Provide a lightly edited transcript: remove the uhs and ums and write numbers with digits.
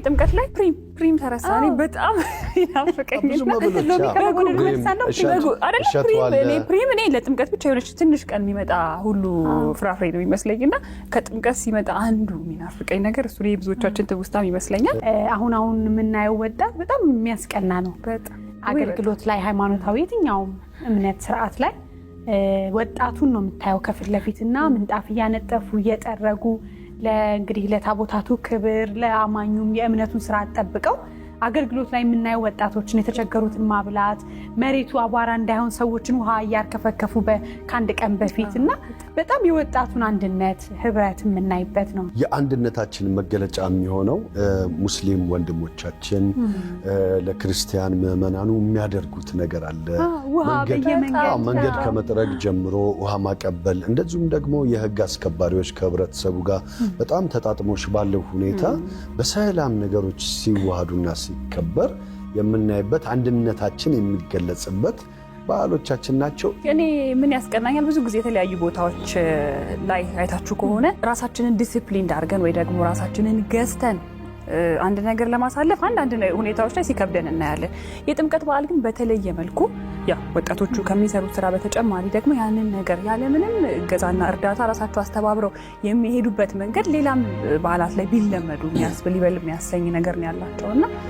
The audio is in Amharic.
ጥምቀት ላይ ፕሪም ተረሳኔ በጣም ይናፍቀኝ ፕሪም እኔ ለጥምቀት ብቻ የሆነች ትንሽ ቀን የሚመጣ ሁሉ ፍራፍሬ ነው የሚመስለኝና ከጥምቀት ሲመጣ አንዱ የሚናፍቀኝ ነገር እሱ ላይ ብዙዎቻችን ትውስታም ይመስለኛል። አሁን የምናየው ወጣት በጣም የሚያስቀና ነው። በጣም አገልግሎት ላይ ሃይማኖታዊ የትኛውም እምነት ስርዓት ላይ ወጣቱን ነው የምታየው ከፊት ለፊትና ምንጣፍ እያነጠፉ እየጠረጉ ለእንግዲህ ለታቦታቱ ክብር ለአማኙም የእምነቱን ስርዓት ጠብቀው አገልግሎት ላይ የምናየው ወጣቶችን የተቸገሩትን ማብላት መሬቱ አቧራ እንዳይሆን ሰዎችን ውሃ እያርከፈከፉ ከአንድ ቀን በፊትና በጣም የወጣቱን አንድነት ህብረት የምናይበት ነው። የአንድነታችን መገለጫ የሚሆነው ሙስሊም ወንድሞቻችን ለክርስቲያን ምዕመናኑ የሚያደርጉት ነገር አለ። መንገድ ከመጥረግ ጀምሮ ውሃ ማቀበል፣ እንደዚሁም ደግሞ የህግ አስከባሪዎች ከህብረተሰቡ ጋር በጣም ተጣጥሞሽ ባለው ሁኔታ በሰላም ነገሮች ሲዋሃዱና ሲከበር የምናይበት አንድነታችን የሚገለጽበት በዓሎቻችን ናቸው። እኔ ምን ያስቀናኛል ብዙ ጊዜ የተለያዩ ቦታዎች ላይ አይታችሁ ከሆነ ራሳችንን ዲሲፕሊን አድርገን ወይ ደግሞ ራሳችንን ገዝተን አንድ ነገር ለማሳለፍ አንድ ሁኔታዎች ላይ ሲከብደን እናያለን። የጥምቀት በዓል ግን በተለየ መልኩ ወጣቶቹ ከሚሰሩት ስራ በተጨማሪ ደግሞ ያንን ነገር ያለምንም እገዛና እርዳታ ራሳቸው አስተባብረው የሚሄዱበት መንገድ ሌላም በዓላት ላይ ቢለመዱ የሚያስብል ይበል የሚያሰኝ ነገር ነው ያላቸውና